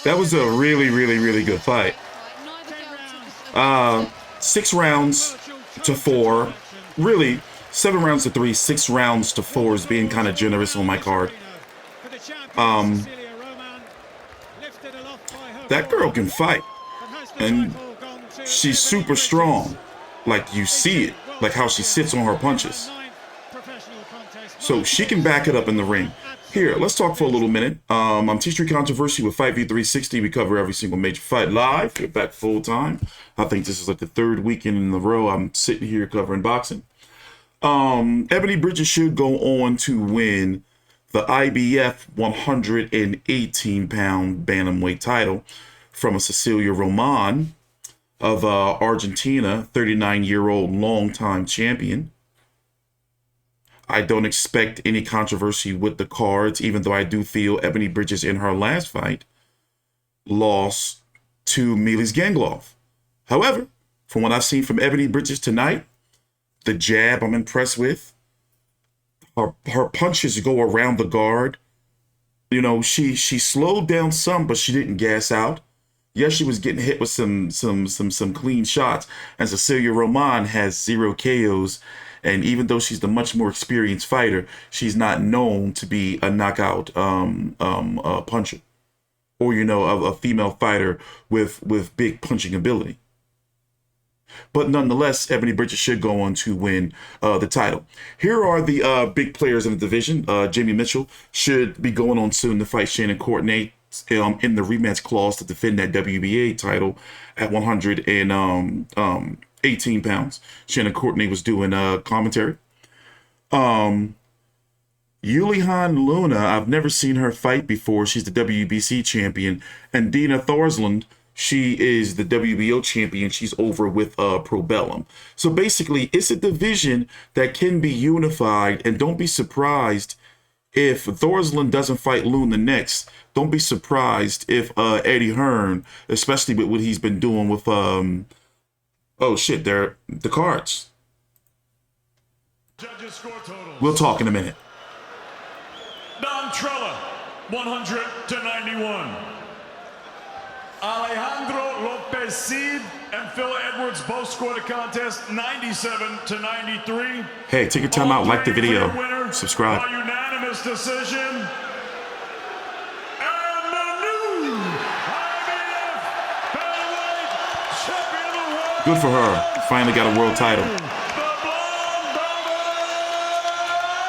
That was a really, really, really good fight. 6 rounds to 4. Really, 7 rounds to 3, 6 rounds to 4 is being kind of generous on my card. That girl can fight. And she's super strong. Like, you see it. Like how she sits on her punches. So she can back it up in the ring. Here, let's talk for a little minute. I'm T3 Controversy with Fight V360. We cover every single major fight live. We're back full time. I think this is like the 3rd weekend in a row I'm sitting here covering boxing. Ebanie Bridges should go on to win the IBF 118-pound bantamweight title from a Cecelia Roman of Argentina, 39-year-old longtime champion. I don't expect any controversy with the cards, even though I do feel Ebanie Bridges in her last fight lost to Milis Ganglov. However, from what I've seen from Ebanie Bridges tonight, the jab I'm impressed with. Her punches go around the guard. You know, she slowed down some, but she didn't gas out. Yes, she was getting hit with some clean shots. And Cecelia Roman has 0 KOs. And even though she's the much more experienced fighter, she's not known to be a knockout puncher, or a female fighter with big punching ability. But nonetheless, Ebanie Bridges should go on to win the title. Here are the big players in the division. Jamie Mitchell should be going on soon to fight Shannon Courtenay in the rematch clause to defend that WBA title at 118 pounds. Shannon Courtenay was doing commentary. Yulihan Luna, I've never seen her fight before. She's the WBC champion. And Dina Thorsland, she is the WBO champion. She's over with Probellum. So basically, it's a division that can be unified. And don't be surprised if Thorsland doesn't fight Luna next. Don't be surprised if Eddie Hearn, especially with what he's been doing with oh shit, they're the cards. Judges score totals. We'll talk in a minute. Don Trella, 100-91. Alejandro Lopez Cid and Phil Edwards both scored a contest 97-93. Hey, take your time out, like the video, subscribe. By unanimous decision. And the new IBF Bantamweight Champion of the World. Good for her. Finally got a world title.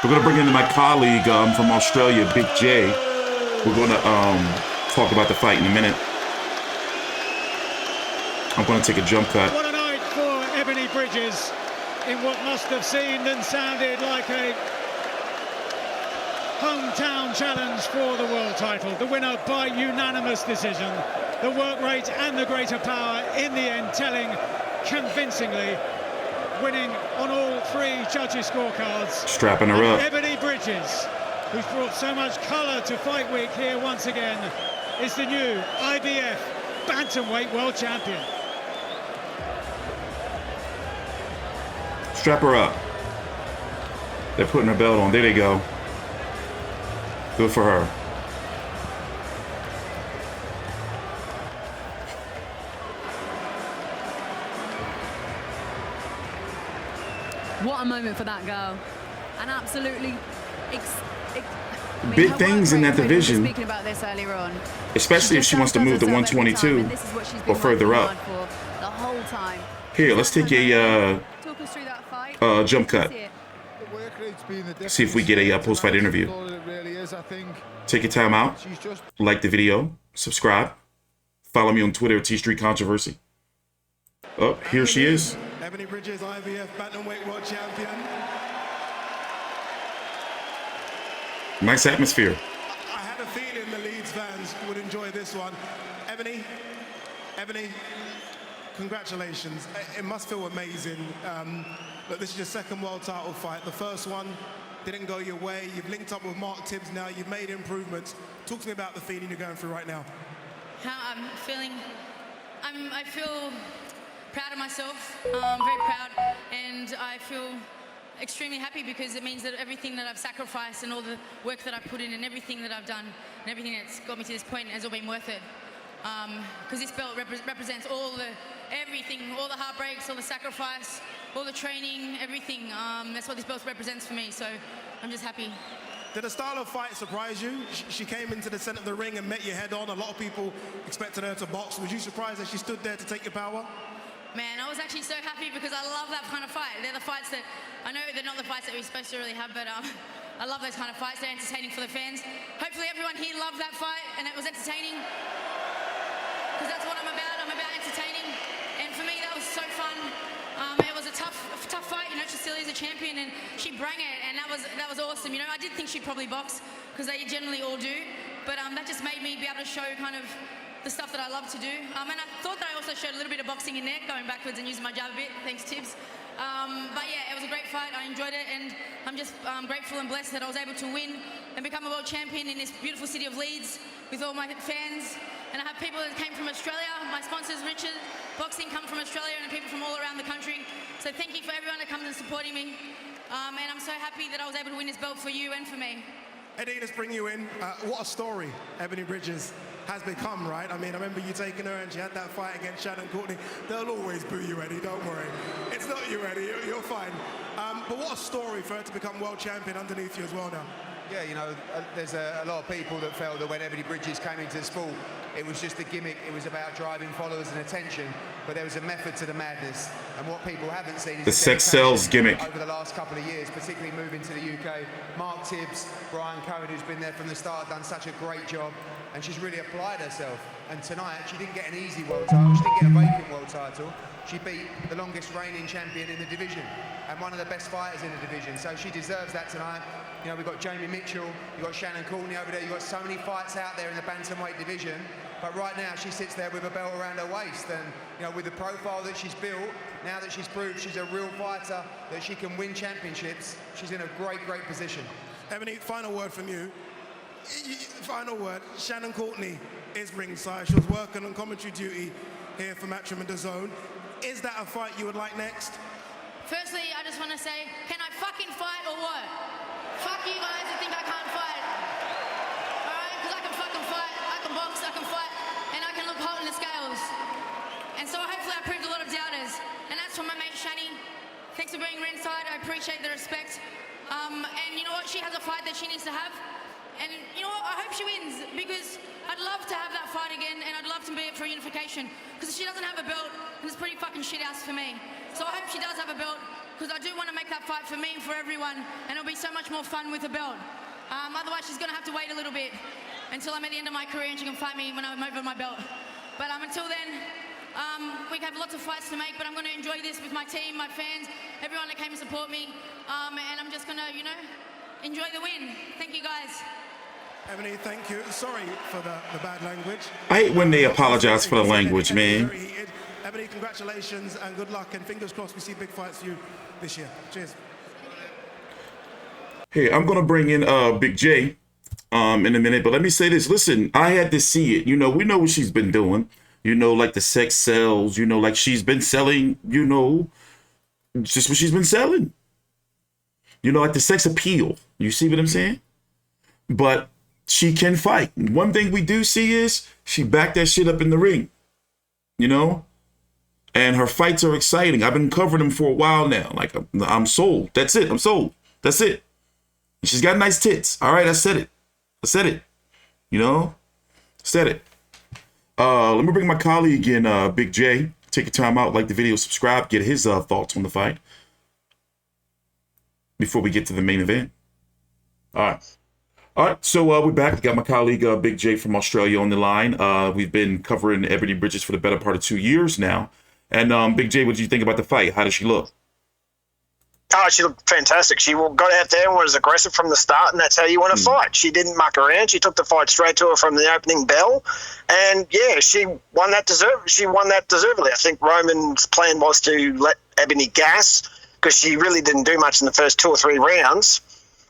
We're gonna bring in my colleague from Australia, Big J. We're gonna talk about the fight in a minute. I'm going to take a jump cut. What a night for Ebanie Bridges in what must have seemed and sounded like a hometown challenge for the world title. The winner by unanimous decision. The work rate and the greater power in the end telling convincingly, winning on all 3 judges' scorecards. Strapping her up. Ebanie Bridges, who's brought so much colour to Fight Week here once again, is the new IBF Bantamweight World Champion. Strap her up. They're putting her belt on. There they go. Good for her. What a moment for that girl. And absolutely big things in that division. Speaking about this earlier on. Especially if she wants to move to 122 or further up. The whole time. Here, let's take a jump cut. See if we get a post-fight interview. Take your time out. Like the video. Subscribe. Follow me on Twitter at T3 Controversy. Oh, here she is. Ebanie Bridges, IBF Bantamweight World Champion. Nice atmosphere. I had a feeling the Leeds fans would enjoy this one. Ebanie, congratulations. It must feel amazing. Look, this is your 2nd world title fight. The first one didn't go your way. You've linked up with Mark Tibbs now. You've made improvements. Talk to me about the feeling you're going through right now. How I'm feeling. I feel proud of myself. I'm very proud, and I feel extremely happy because it means that everything that I've sacrificed and all the work that I've put in and everything that I've done and everything that's got me to this point has all been worth it. Because this belt represents everything, all the heartbreaks, all the sacrifice, all the training, everything. That's what this belt represents for me, so I'm just happy. Did the style of fight surprise you? She came into the center of the ring and met you head on. A lot of people expected her to box. Was you surprised that she stood there to take your power? Man, I was actually so happy because I love that kind of fight. They're the fights that, I know they're not the fights that we're supposed to really have, but I love those kind of fights. They're entertaining for the fans. Hopefully everyone here loved that fight and it was entertaining. Because that's what I'm about. I'm about entertaining. And for me, that was so fun. It was a tough fight. You know, Cecelia's a champion and she brought it, and that was awesome. You know, I did think she'd probably box because they generally all do, but that just made me be able to show kind of the stuff that I love to do. And I thought that I also showed a little bit of boxing in there, going backwards and using my jab a bit. Thanks, Tibbs. But yeah, it was a great fight. I enjoyed it, and I'm just grateful and blessed that I was able to win and become a world champion in this beautiful city of Leeds with all my fans. And I have people that came from Australia. My sponsors, Richard Boxing, come from Australia, and people from all around the country. So thank you for everyone that comes and supporting me. And I'm so happy that I was able to win this belt for you and for me. Eddie, let's bring you in. What a story Ebanie Bridges has become, right? I mean, I remember you taking her and she had that fight against Shannon Courtney. They'll always boo you, Eddie, don't worry. It's not you, Eddie, you're fine. But what a story for her to become world champion underneath you as well now. Yeah, you know, there's a lot of people that felt that when Ebanie Bridges came into the sport, it was just a gimmick. It was about driving followers and attention, but there was a method to the madness. And what people haven't seen is the sex sells gimmick. Over the last couple of years, particularly moving to the UK. Mark Tibbs, Brian Cohen, who's been there from the start, done such a great job, and she's really applied herself. And tonight, she didn't get an easy world title. She didn't get a vacant world title. She beat the longest reigning champion in the division and one of the best fighters in the division. So she deserves that tonight. You know, we've got Jamie Mitchell, you've got Shannon Courtney over there, you've got so many fights out there in the bantamweight division. But right now, she sits there with a belt around her waist. And, you know, with the profile that she's built, now that she's proved she's a real fighter, that she can win championships, she's in a great, great position. Ebanie, final word from you. Final word, Shannon Courtney is ringside. She was working on commentary duty here for Matchroom and DAZN. Is that a fight you would like next? Firstly, I just want to say, can I fucking fight or what? Fuck you guys that think I can't fight. Alright? Because I can fucking fight, I can box, I can fight, and I can look hot in the scales. And so hopefully I proved a lot of doubters. And that's from my mate Shani. Thanks for being ringside, I appreciate the respect. And you know what, she has a fight that she needs to have. And you know what, I hope she wins, because I'd love to have that fight again, and I'd love to be it for unification. Because if she doesn't have a belt, it's pretty fucking shit house for me. So I hope she does have a belt, because I do want to make that fight for me and for everyone, and it'll be so much more fun with a belt. Otherwise, she's going to have to wait a little bit until I'm at the end of my career and she can fight me when I'm over my belt. But until then, we have lots of fights to make, but I'm going to enjoy this with my team, my fans, everyone that came to support me, and I'm just going to, you know, enjoy the win. Thank you, guys. Ebanie, thank you. Sorry for the bad language. I hate when they apologize for the language, man. Ebanie, congratulations and good luck, and fingers crossed we see big fights for you this year. Cheers. Hey, I'm gonna bring in Big J in a minute, but let me say this. Listen, I had to see it. You know, we know what she's been doing. You know, like the sex sells. You know, like she's been selling. You know, just what she's been selling. You know, like the sex appeal. You see what I'm saying? But she can fight. One thing we do see is she backed that shit up in the ring. You know? And her fights are exciting. I've been covering them for a while now. Like, I'm sold. That's it. I'm sold. That's it. And she's got nice tits. All right, I said it. I said it. You know? Said it. Let me bring my colleague in, Big J. Take your time out, like the video, subscribe, get his thoughts on the fight before we get to the main event. All right, so we're back. We got my colleague, Big J from Australia on the line. We've been covering Ebanie Bridges for the better part of 2 years now. And Big J, what did you think about the fight? How does she look? Oh, she looked fantastic. She got out there and was aggressive from the start, and that's how you want to fight. She didn't muck around. She took the fight straight to her from the opening bell. And, yeah, she won that deservedly. I think Roman's plan was to let Ebanie gas, because she really didn't do much in the first 2 or 3 rounds.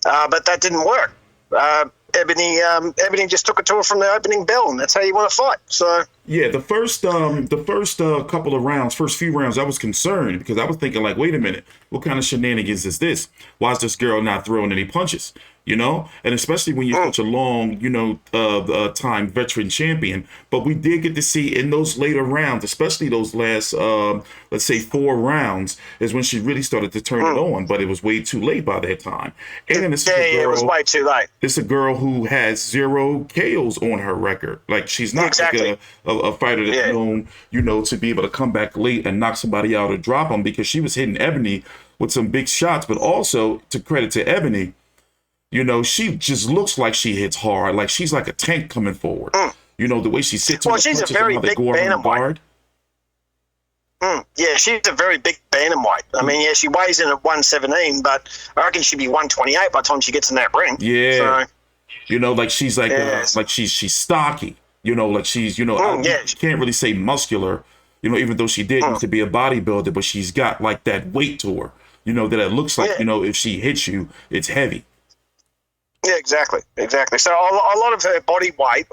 But that didn't work. Ebanie just took it to her from the opening bell, and that's how you want to fight. So yeah, the first couple of rounds, first few rounds, I was concerned because I was thinking like, wait a minute, what kind of shenanigans is this? Why is this girl not throwing any punches? You know, and especially when you're such a long, time veteran champion. But we did get to see in those later rounds, especially those last, let's say 4 rounds, is when she really started to turn it on. But it was way too late by that time. And then it was way too late. It's a girl who has 0 KOs on her record. Like she's not like a fighter that's known, to be able to come back late and knock somebody out or drop them, because she was hitting Ebanie with some big shots. But also, to credit to Ebanie, she just looks like she hits hard. Like she's like a tank coming forward. The way she sits on the she's punches a very and how they big go around guard. Yeah, she's a very big bantamweight. I mean, yeah, she weighs in at 117, but I reckon she'd be 128 by the time she gets in that ring. Yeah. So, like she's like like she's stocky. Like she's, she can't really say muscular, even though she did used to be a bodybuilder, but she's got like that weight to her, that it looks like, if she hits you, it's heavy. Yeah, exactly. So a lot of her body weight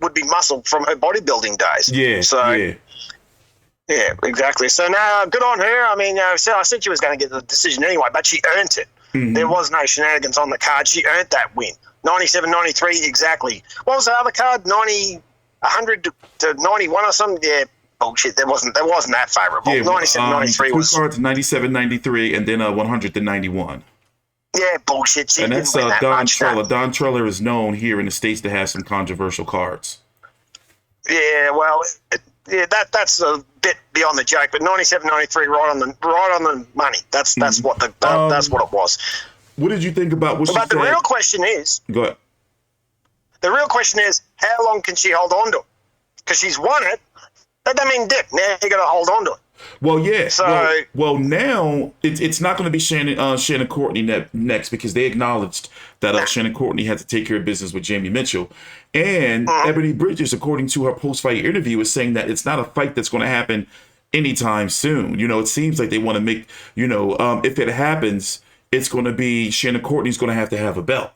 would be muscle from her bodybuilding days. Yeah. So yeah, exactly. So now, good on her. I mean, I said she was going to get the decision anyway, but she earned it. Mm-hmm. There was no shenanigans on the card. She earned that win. 97-93, exactly. What was the other card? 100 to 91 or something? Yeah, bullshit. That wasn't that favourable. Yeah, 97-93 was. 2 cards, 97-93, and then 100 to 91. Yeah, bullshit. And that's Don Treller. Don Treller is known here in the States to have some controversial cards. Yeah, well, that's a bit beyond the joke, but 97-93, right on the money. That's what that's what it was. What did you think about what she said? But the real question is, go ahead. The real question is, how long can she hold on to it? Because she's won it. That doesn't mean dick. Now you got to hold on to it. Well, yeah. So, well, now it's not going to be Shannon Courtney next, because they acknowledged that Shannon Courtney had to take care of business with Jamie Mitchell. And Ebanie Bridges, according to her post-fight interview, is saying that it's not a fight that's going to happen anytime soon. It seems like they want to make, if it happens, it's going to be Shannon Courtney's going to have a belt.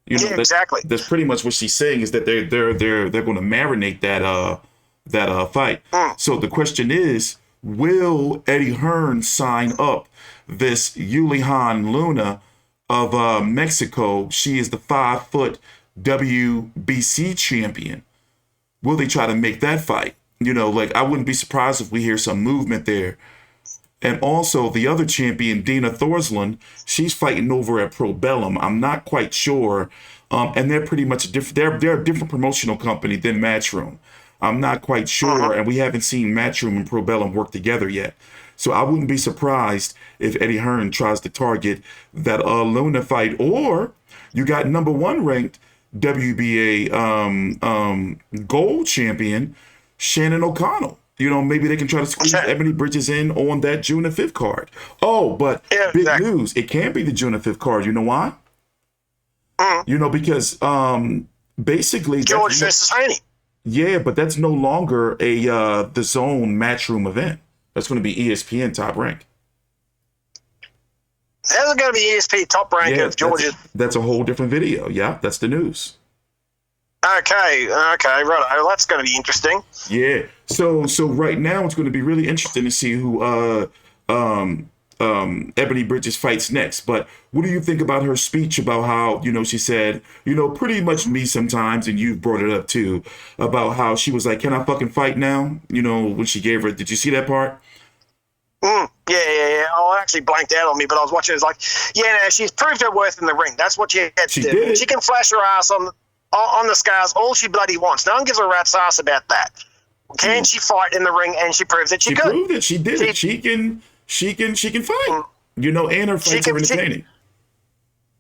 Exactly. That's pretty much what she's saying, is that they're going to marinate that fight. So the question is, will Eddie Hearn sign up this Yulihan Luna of Mexico? She is the 5-foot WBC champion. Will they try to make that fight? I wouldn't be surprised if we hear some movement there. And also the other champion, Dina Thorsland, she's fighting over at Probellum. I'm not quite sure. And they're pretty much different. They're a different promotional company than Matchroom. I'm not quite sure, and we haven't seen Matchroom and Probellum work together yet. So I wouldn't be surprised if Eddie Hearn tries to target that Luna fight. Or you got number 1 ranked WBA gold champion Shannon O'Connell. Maybe they can try to squeeze Ebanie Bridges in on that June the 5th card. Oh, but big news. It can't be the June the 5th card. You know why? Because basically... George versus Haney. Yeah, but that's no longer a the DAZN Matchroom event. That's going to be ESPN Top Rank. How's it going to be ESPN Top Rank of Georgia? That's a whole different video. Yeah, that's the news. Okay, right. That's going to be interesting. Yeah. So right now it's going to be really interesting to see who Ebanie Bridges fights next. But what do you think about her speech about how, she said, pretty much me sometimes, and you brought it up too, about how she was like, can I fucking fight now? When she gave her, did you see that part? Yeah. Oh, I actually blanked out on me, but I was watching. It was like, she's proved her worth in the ring. That's what she had to do. Did. She can flash her ass on the scars all she bloody wants. No one gives a rat's ass about that. Can she fight in the ring? And she proved that she could. She proved it. She did it. She can fight. And her fights are entertaining.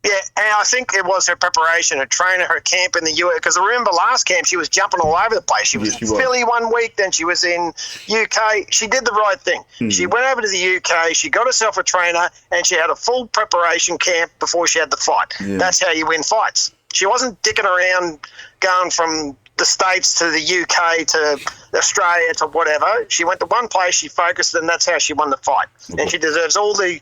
Yeah, and I think it was her preparation, her training, her camp in the US. Because I remember last camp, she was jumping all over the place. She was in Philly 1 week, then she was in UK. She did the right thing. She went over to the UK, she got herself a trainer, and she had a full preparation camp before she had the fight. Yeah. That's how you win fights. She wasn't dicking around going from the States to the UK to Australia to whatever. She went to one place, she focused, and that's how she won the fight. And she deserves all the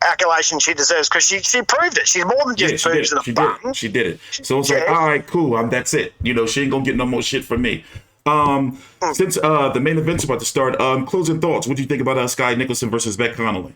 accolation she deserves because she proved it. She's more than just boobs and a bum. She did it. So it's like, all right, cool. That's it. She ain't gonna get no more shit from me. Since the main event's about to start, closing thoughts. What do you think about Skye Nicholson versus Beck Connolly?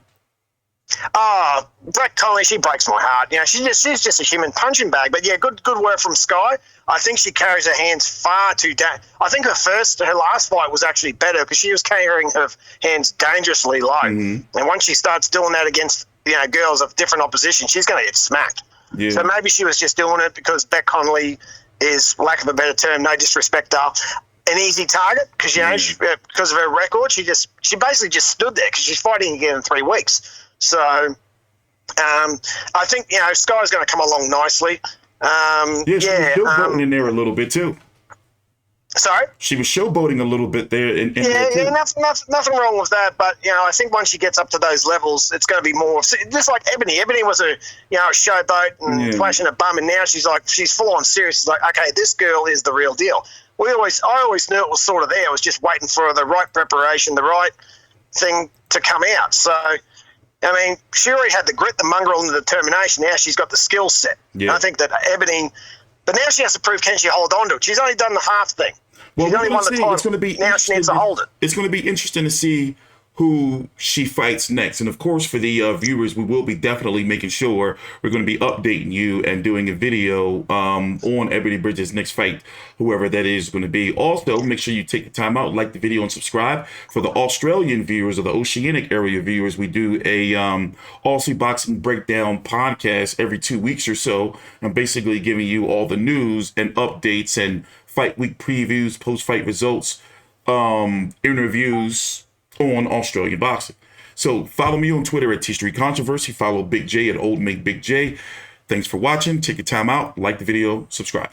Brett Connolly, she breaks my heart. She's just a human punching bag. But yeah, good work from Skye. I think she carries her hands far too down. I think her last fight was actually better because she was carrying her hands dangerously low. Mm-hmm. And once she starts doing that against girls of different opposition, she's going to get smacked. Yeah. So maybe she was just doing it because Beck Connolly is, lack of a better term, no disrespect, an easy target because because of her record, she basically just stood there because she's fighting again in 3 weeks. So I think Skye's going to come along nicely. She was showboating in there a little bit too. Sorry? She was showboating a little bit there. Nothing wrong with that. But I think once she gets up to those levels, it's going to be more just like Ebanie. Ebanie was a showboat and flashing a bum, and now she's full on serious. She's like, okay, this girl is the real deal. I always knew it was sort of there. I was just waiting for the right preparation, the right thing to come out. So, I mean, she already had the grit, the mongrel, and the determination. Now she's got the skill set. Yeah. I think that Ebanie, but now she has to prove, can she hold on to it? She's only done the half thing. Well, she's only won the title. It's going to be now she needs to hold it. It's going to be interesting to see who she fights next. And of course, for the viewers, we will be definitely making sure we're going to be updating you and doing a video on Ebanie Bridges' next fight, whoever that is going to be. Also, make sure you take the time out, like the video, and subscribe. For the Australian viewers or the Oceanic area viewers, we do a Aussie Boxing Breakdown podcast every 2 weeks or so. I'm basically giving you all the news and updates and fight week previews, post-fight results, interviews on Australian boxing. So follow me on Twitter at T Street Controversy. Follow Big J at Old Make Big J. Thanks for watching. Take your time out. Like the video. Subscribe.